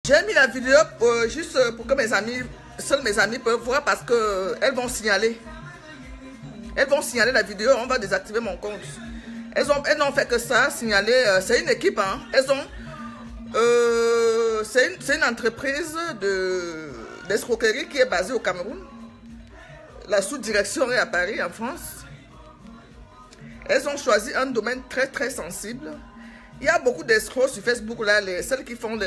J'ai mis la vidéo juste pour que mes amis, seuls mes amis peuvent voir parce que elles vont signaler. Elles vont signaler la vidéo, on va désactiver mon compte. Elles n'ont fait que ça, signaler. C'est une équipe, hein. Elles ont... c'est une entreprise d'escroquerie qui est basée au Cameroun. La sous-direction est à Paris, en France. Elles ont choisi un domaine très très sensible. Il y a beaucoup d'escrocs sur Facebook, là, celles qui font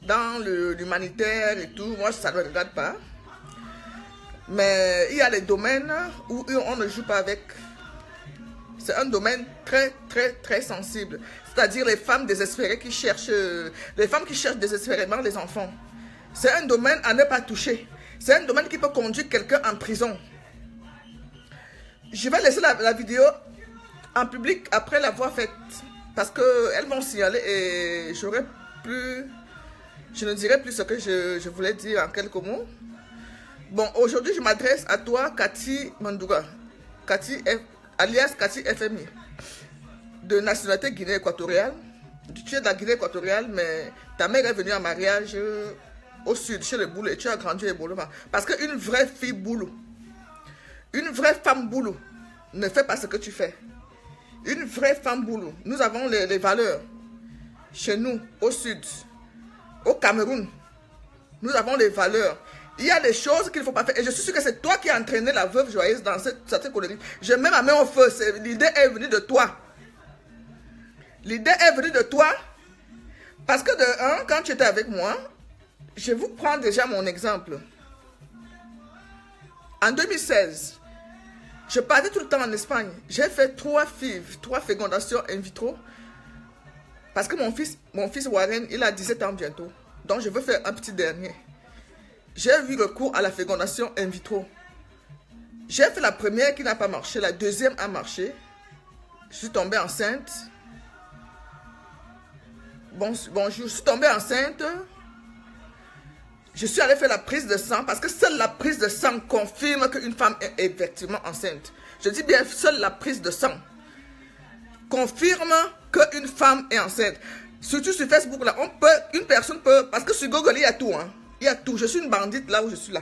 dans l'humanitaire et tout. Moi, ça ne me regarde pas. Mais il y a les domaines où on ne joue pas avec. C'est un domaine très très très sensible. C'est-à-dire les femmes désespérées qui cherchent, les femmes qui cherchent désespérément les enfants. C'est un domaine à ne pas toucher. C'est un domaine qui peut conduire quelqu'un en prison. Je vais laisser la vidéo en public après l'avoir faite. Parce qu'elles vont signaler et j'aurai plus... Je ne dirai plus ce que je voulais dire en quelques mots. Bon, aujourd'hui, je m'adresse à toi, Cathy Mandouga. Cathy, alias Cathy FMI. De nationalité Guinée équatoriale. Tu es de la Guinée équatoriale, mais ta mère est venue en mariage au sud, chez les Boulous, et tu as grandi à Boulou. Parce qu'une vraie fille Boulou, une vraie femme Boulou, ne fait pas ce que tu fais. Une vraie femme Boulou, nous avons les valeurs. Chez nous, au sud, au Cameroun, nous avons les valeurs. Il y a des choses qu'il ne faut pas faire. Et je suis sûr que c'est toi qui as entraîné la veuve joyeuse dans cette connerie. Je mets ma main au feu. L'idée est venue de toi. L'idée est venue de toi. Parce que de un, quand tu étais avec moi, je vous prends déjà mon exemple. En 2016, je partais tout le temps en Espagne. J'ai fait 3 FIV, 3 fécondations in vitro. Parce que mon fils Warren, il a 17 ans bientôt. Donc je veux faire un petit dernier. J'ai eu recours à la fécondation in vitro. J'ai fait la première qui n'a pas marché. La deuxième a marché. Je suis tombée enceinte. Bon, je suis tombée enceinte. Je suis allée faire la prise de sang parce que seule la prise de sang confirme qu'une femme est effectivement enceinte. Je dis bien seule la prise de sang confirme qu'une femme est enceinte. Surtout sur Facebook, là, une personne peut... Parce que sur Google, il y a tout, hein. Il y a tout. Je suis une bandite là où je suis là.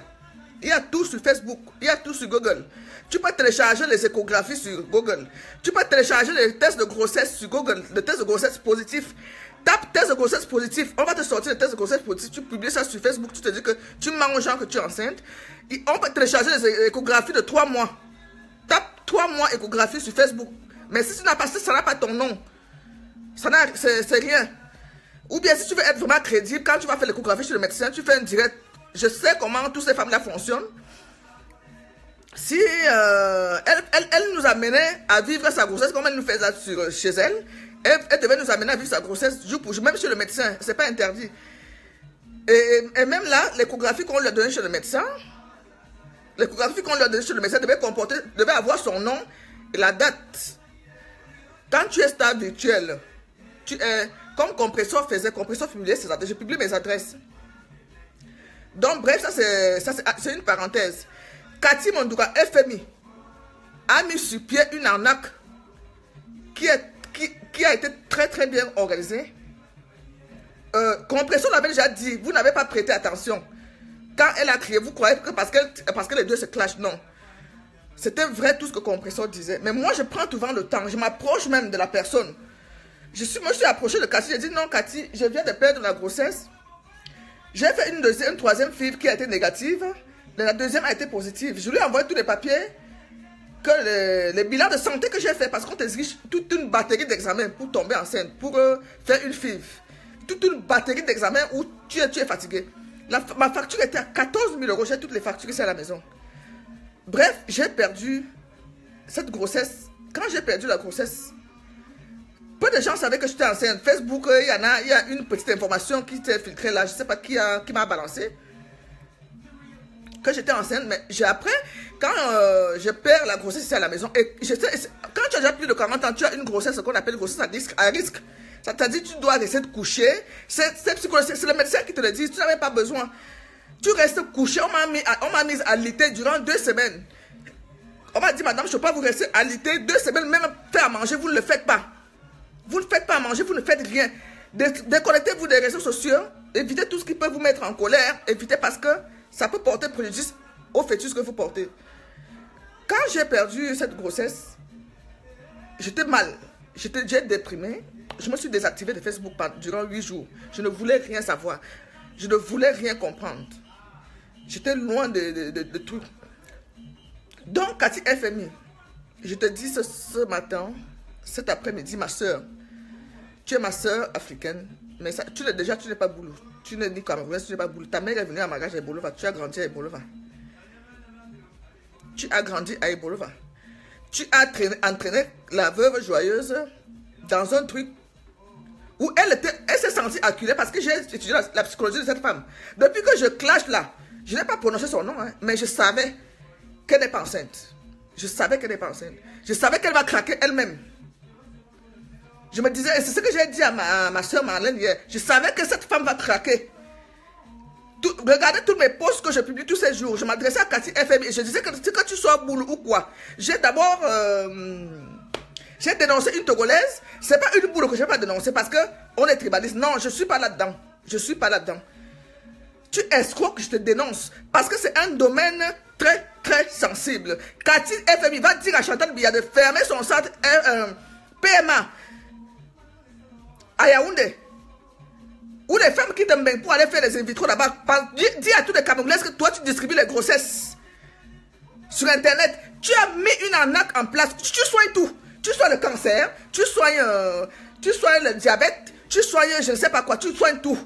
Il y a tout sur Facebook. Il y a tout sur Google. Tu peux télécharger les échographies sur Google. Tu peux télécharger les tests de grossesse sur Google. Les tests de grossesse positifs. Tape test de grossesse positif. On va te sortir les tests de grossesse positifs. Tu publies ça sur Facebook. Tu te dis que tu mens aux gens que tu es enceinte. Et on peut télécharger les échographies de 3 mois. Tape 3 mois échographie sur Facebook. Mais si tu n'as pas ça, ça n'a pas ton nom. C'est rien. Ou bien si tu veux être vraiment crédible, quand tu vas faire l'échographie chez le médecin, tu fais un direct. Je sais comment toutes ces femmes-là fonctionnent. Si elle nous amenait à vivre sa grossesse comme elle nous fait ça chez elle, elle devait nous amener à vivre sa grossesse jour pour jour, même chez le médecin, c'est pas interdit. Et même là, l'échographie qu'on lui a donnée chez le médecin, devait avoir son nom et la date. Quand tu es stable virtuel, tu es... Comme Compressor faisait, Compressor publiait ses adresses. Je publie mes adresses. Donc, bref, ça c'est une parenthèse. Cathy Mandouga, FMI, a mis sur pied une arnaque qui a été très très bien organisée. Compressor l'avait déjà dit, vous n'avez pas prêté attention. Quand elle a crié, vous croyez que parce que les deux se clashent, non. C'était vrai tout ce que Compressor disait. Mais moi, je prends souvent le temps. Je m'approche même de la personne. Moi, je suis approché de Cathy. J'ai dit non, Cathy, je viens de perdre la grossesse. J'ai fait une troisième FIV qui a été négative. La deuxième a été positive. Je lui ai envoyé tous les papiers, les bilans de santé que j'ai fait. Parce qu'on t'exige toute une batterie d'examens pour tomber enceinte, pour faire une FIV. Toute une batterie d'examens où tu es fatigué. Ma facture était à 14 000 €. J'ai toutes les factures ici à la maison. Bref, j'ai perdu cette grossesse. Quand j'ai perdu la grossesse, peu de gens savaient que j'étais enceinte. Facebook, il y a une petite information qui s'est filtrée là. Je ne sais pas qui m'a balancé. Que j'étais enceinte. Mais après, quand je perds la grossesse ici à la maison, et quand tu as déjà plus de 40 ans, tu as une grossesse, ce qu'on appelle grossesse à risque. Ça t'a dit tu dois rester couché. C'est le médecin qui te le dit. Tu n'avais pas besoin. Tu restes couché. On m'a mis à l'ité durant 2 semaines. On m'a dit, madame, je ne peux pas vous rester à l'ité 2 semaines, même faire à manger, vous ne le faites pas. Vous ne faites pas à manger, vous ne faites rien. Déconnectez-vous des réseaux sociaux. Évitez tout ce qui peut vous mettre en colère. Évitez parce que ça peut porter préjudice au fœtus que vous portez. Quand j'ai perdu cette grossesse, j'étais mal. J'ai déprimé. Je me suis désactivée de Facebook durant 8 jours. Je ne voulais rien savoir. Je ne voulais rien comprendre. J'étais loin de tout. Donc, Cathy FMI, je te dis ce matin, cet après-midi, ma soeur, tu es ma soeur africaine, mais ça, tu n'es pas boulot. Tu n'es ni camerounaise, tu n'es pas boulot. Ta mère est venue à Magaje à Ebolova. Tu as grandi à Ebolova. Tu as grandi à Ebolova. Tu as entraîné la veuve joyeuse dans un truc où elle s'est sentie acculée parce que j'ai étudié la psychologie de cette femme. Depuis que je clash là, je n'ai pas prononcé son nom, hein, mais je savais qu'elle n'est pas enceinte. Je savais qu'elle n'est pas enceinte. Je savais qu'elle va craquer elle-même. Je me disais, et c'est ce que j'ai dit à ma soeur Marlène hier, je savais que cette femme va craquer. Regardez tous mes posts que je publie tous ces jours. Je m'adressais à Cathy FMI et je disais que tu sois boule ou quoi. J'ai d'abord j'ai dénoncé une Togolaise. C'est pas une boule que je n'ai pas dénoncé parce qu'on est tribaliste. Non, je ne suis pas là-dedans. Je ne suis pas là-dedans. Tu escroques, je te dénonce. Parce que c'est un domaine très, très sensible. Cathy FMI va dire à Chantal Biya de fermer son centre PMA à Yaoundé. Ou les femmes qui t'aiment pour aller faire les in vitro là-bas. Dis à tous les Camerounaises que toi tu distribues les grossesses sur internet. Tu as mis une arnaque en place. Tu soignes tout. Tu soignes le cancer, tu soignes le diabète, tu soignes je ne sais pas quoi, tu soignes tout.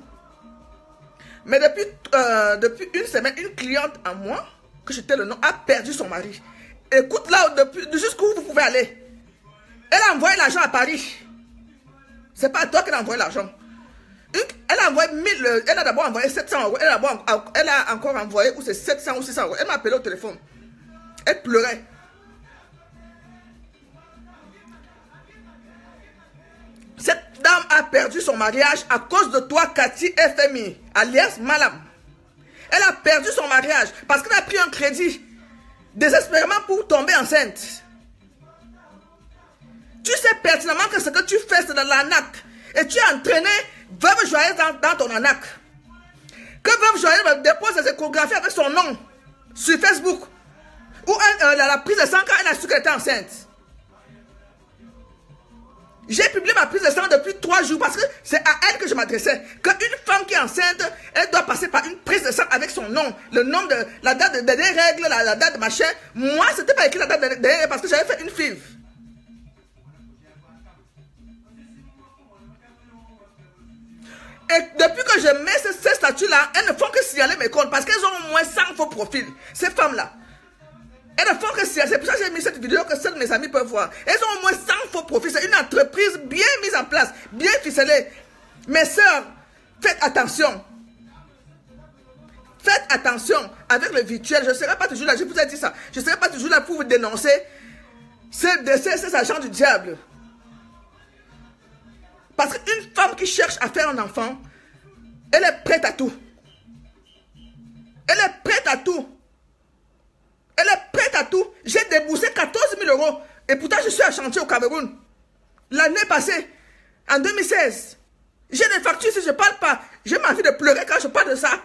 Mais depuis une semaine, une cliente à moi, que j'étais le nom, a perdu son mari. Écoute là, jusqu'où vous pouvez aller. Elle a envoyé l'argent à Paris. C'est pas à toi qu'elle a envoyé l'argent. Elle a envoyé 1000, elle a d'abord envoyé 700 euros. Elle a encore envoyé, ou c'est 700 ou 600 euros. Elle m'a appelé au téléphone. Elle pleurait. Cette dame a perdu son mariage à cause de toi, Cathy FMI, alias Malam. Elle a perdu son mariage parce qu'elle a pris un crédit désespérément pour tomber enceinte. Tu sais pertinemment que ce que tu fais, c'est de l'arnaque. Et tu as entraîné Veuve Joyeuse dans ton arnaque. Que Veuve Joyeuse dépose ses échographies avec son nom sur Facebook. Ou la prise de sang quand elle a su qu'elle était enceinte. J'ai publié ma prise de sang depuis 3 jours parce que c'est à elle que je m'adressais. Qu'une femme qui est enceinte, elle doit passer par une prise de sang avec son nom. Le nom de la date des règles, la date de machin. Moi, c'était pas écrit la date des règles parce que j'avais fait une FIV. Et depuis que je mets ces statuts-là, elles ne font que signaler mes comptes parce qu'elles ont au moins 100 faux profils. Ces femmes-là. Elles ne font que signaler. C'est pour ça que j'ai mis cette vidéo que seuls mes amis peuvent voir. Elles ont au moins 100 faux profils. C'est une entreprise bien mise en place, bien ficelée. Mes sœurs, faites attention. Faites attention avec le virtuel. Je ne serai pas toujours là, je vous ai dit ça. Je ne serai pas toujours là pour vous dénoncer ces agents du diable. Parce qu'une femme qui cherche à faire un enfant, elle est prête à tout. Elle est prête à tout. Elle est prête à tout. J'ai déboursé 14 000 euros. Et pourtant, je suis à chantier au Cameroun. L'année passée, en 2016. J'ai des factures si je ne parle pas. J'ai envie de pleurer quand je parle de ça.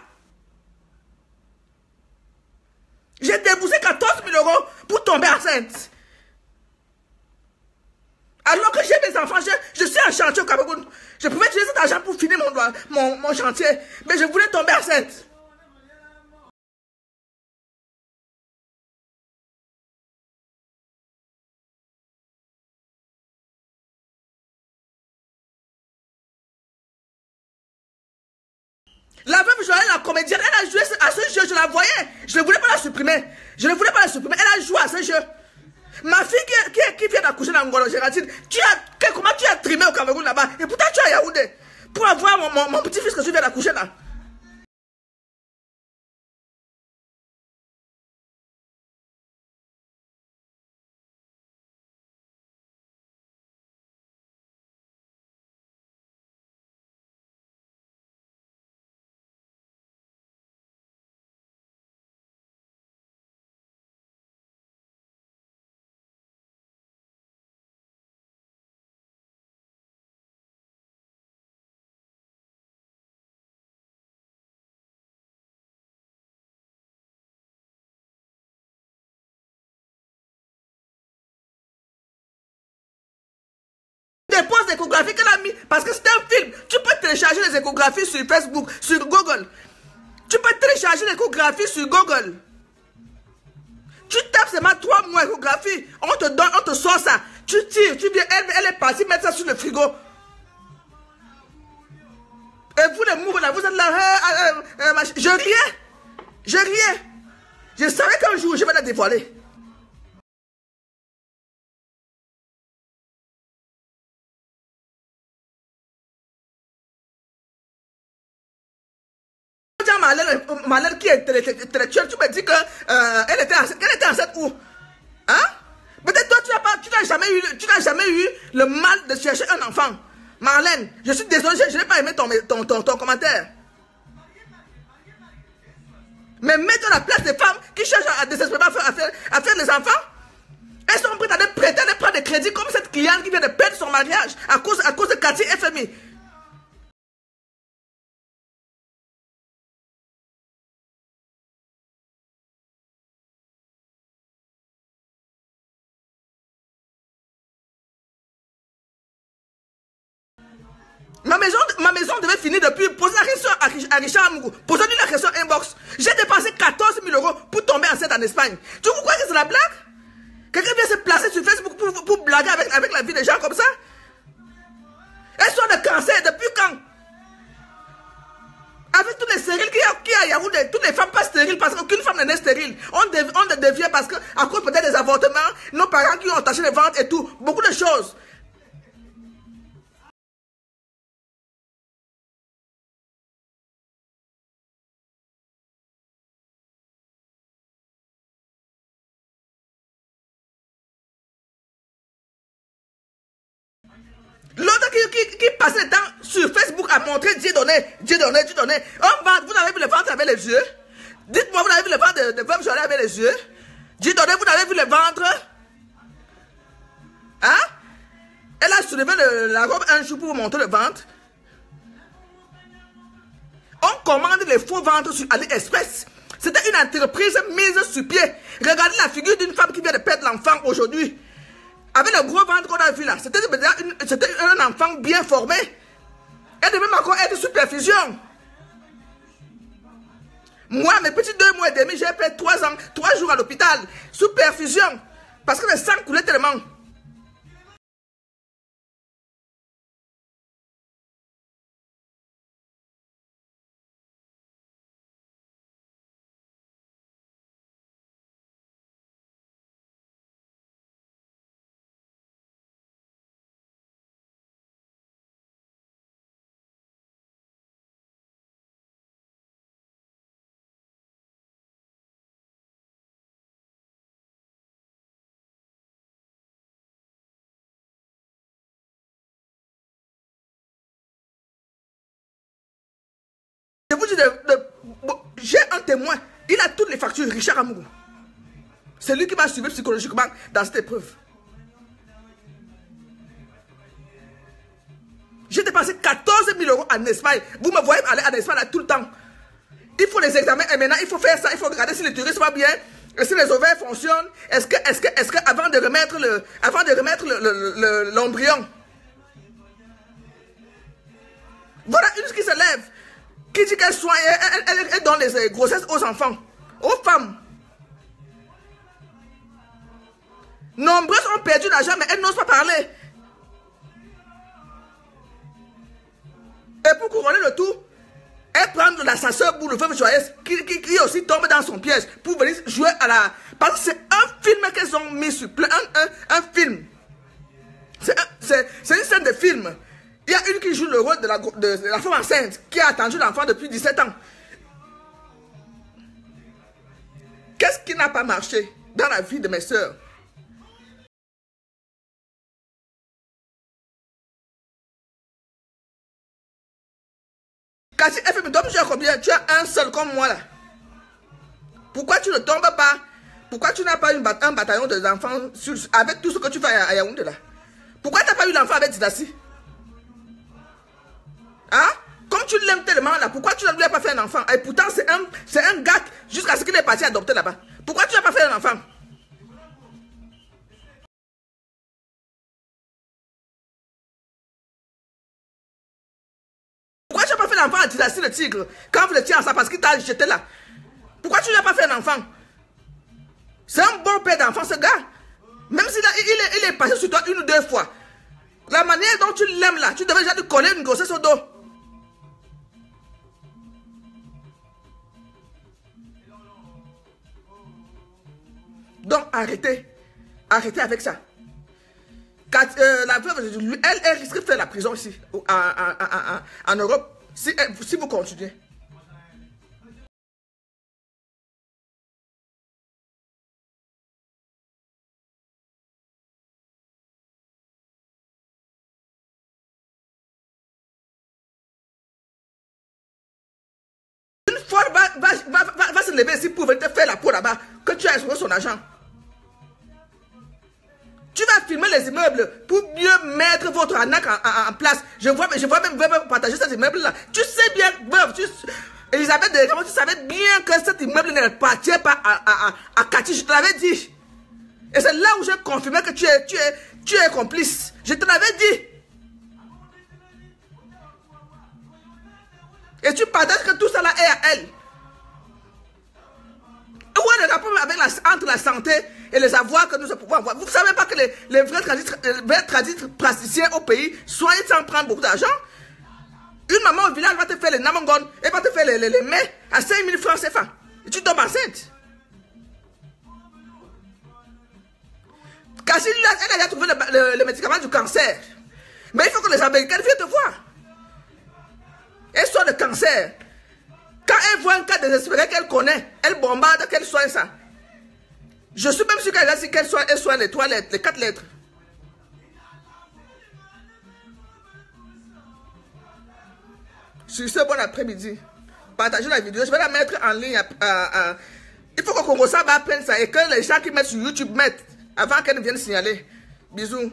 J'ai déboursé 14 000 euros pour tomber enceinte. Alors que j'ai mes enfants, je suis en chantier au Cameroun. Je pouvais utiliser cet argent pour finir mon chantier. Mais je voulais tomber enceinte. La veuve Joël, la comédienne, elle a joué à ce jeu, je la voyais. Je ne voulais pas la supprimer. Je ne voulais pas la supprimer. Elle a joué à ce jeu. Ma fille qui vient d'accoucher dans Ngolo Géraldine, comment tu as trimé au Cameroun là-bas? Et pourtant tu es à Yaoundé. Pour avoir mon petit-fils que tu viens d'accoucher là. Dépose l'échographie qu'elle a mis. Parce que c'est un film. Tu peux télécharger les échographies sur Facebook, sur Google. Tu peux télécharger l'échographie sur Google. Tu tapes seulement 3 mois échographie. On te donne, on te sort ça. Tu tires, tu viens, elle est partie mettre ça sur le frigo. Et vous les mouvements là, vous êtes là. Je riais. Je riais. Je savais qu'un jour je vais la dévoiler. Malheur qui est intellectuelle, tu me dis qu'elle était enceinte où? Hein? Peut-être toi, tu n'as jamais eu le mal de chercher un enfant. Marlène, je suis désolé, je n'ai pas aimé ton commentaire. Mais mets-toi à la place des femmes qui cherchent à désespérément à faire des enfants. Elles sont prêtes à prêter, à prendre des crédits comme cette cliente qui vient de perdre son mariage à cause de Cathy FMI. Ma maison devait finir depuis. Posez la question à Richard Amougou. Posez-lui la question inbox. J'ai dépensé 14 000 € pour tomber enceinte en Espagne. Tu crois que c'est la blague? Quelqu'un vient se placer sur Facebook pour blaguer avec la vie des gens comme ça? Elles sont de cancer depuis quand? Avec toutes les stériles qu'il y a à Yaoundé, toutes les femmes pas stériles parce qu'aucune femme n'est stérile. On devient parce que, à cause peut-être des avortements, nos parents qui ont attaché les ventres et tout, beaucoup de choses. L'autre qui passait le temps sur Facebook à montrer Dieu donné. Oh, vous avez vu le ventre avec les yeux? Dites-moi, vous avez vu le ventre de femme jolie avec les yeux? Dieu donné, vous avez vu le ventre? Hein? Elle a soulevé la robe un jour pour vous montrer le ventre. On commande les faux ventres sur AliExpress. C'était une entreprise mise sur pied. Regardez la figure d'une femme qui vient de perdre l'enfant aujourd'hui. Avec le gros ventre qu'on a vu là, c'était un enfant bien formé. Elle devait encore être sous perfusion. Moi, mes petits 2 mois et demi, j'ai fait 3 jours à l'hôpital, sous perfusion. Parce que le sang coulait tellement. Je vous dis, j'ai un témoin. Il a toutes les factures, Richard Amougou. C'est lui qui m'a suivi psychologiquement dans cette épreuve. J'ai dépensé 14 000 € en Espagne. Vous me voyez aller en Espagne là, tout le temps. Il faut les examens et maintenant il faut faire ça. Il faut regarder si le tourisme va bien, si les ovaires fonctionnent. Est-ce que avant de remettre l'embryon. Voilà une qui se lève. Qui dit qu'elle soigne, elle donne les grossesses aux enfants, aux femmes. Nombreuses ont perdu l'argent, mais elles n'osent pas parler. Et pour couronner le tout, elles prennent l'ascenseur pour le femme joyeuse, qui aussi tombe dans son piège, pour venir jouer à la... Parce que c'est un film qu'elles ont mis sur place, un film. C'est une scène de film. Il y a une qui joue le rôle de la femme enceinte qui a attendu l'enfant depuis 17 ans. Qu'est-ce qui n'a pas marché dans la vie de mes soeurs? Cathy FMI, tu as combien? Tu as un seul comme moi là. Pourquoi tu ne tombes pas? Pourquoi tu n'as pas un bataillon d'enfants avec tout ce que tu fais à Yaoundé là? Pourquoi tu n'as pas eu l'enfant avec Didassi? Hein? Comme tu l'aimes tellement là, pourquoi tu ne lui as pas fait un enfant? Et pourtant c'est un gars jusqu'à ce qu'il est parti adopter là-bas. Pourquoi tu n'as pas fait un enfant? éclairci le tigre. Quand vous l'étiez ensemble parce qu'il t'a jeté là. Pourquoi tu n'as pas fait un enfant? C'est un bon père d'enfant, ce gars. Même s'il il est passé sur toi 1 ou 2 fois. La manière dont tu l'aimes là, tu devais déjà lui coller une grossesse au dos. Donc arrêtez. Arrêtez avec ça. La veuve, elle risque de faire la prison ici, en Europe, si vous continuez. Une fois, va se lever ici pour venir te faire la peau là-bas, que tu as trouvé son argent. Tu vas filmer les immeubles pour mieux mettre votre arnaque en place. Je vois même veuve partager cet immeuble-là. Tu sais bien, veuve, Elisabeth de Récamo, tu savais bien que cet immeuble n'appartient pas à Cathy. Je te l'avais dit. Et c'est là où j'ai confirmé que tu es complice. Je te l'avais dit. Et tu partages que tout ça là est à elle. Où est le rapport entre la santé et les avoirs que nous pouvons avoir? Vous ne savez pas que les vrais praticiens au pays soignent sans prendre beaucoup d'argent? Une maman au village va te faire les namangon et va te faire les mets à 5 000 francs CFA. Et tu tombes enceinte. Car elle a trouvé le médicament du cancer. Mais il faut que les Américains viennent te voir. Elle soit de cancer. Quand elle voit un cas désespéré qu'elle connaît, elle bombarde qu'elle soigne ça. Je suis même sûr qu'elle a dit qu'elle soigne les 3 lettres, les 4 lettres. Sur ce, bon après-midi. Partagez la vidéo. Je vais la mettre en ligne. Il faut que Congo va apprendre ça et que les gens qui mettent sur YouTube mettent avant qu'elle vienne signaler. Bisous.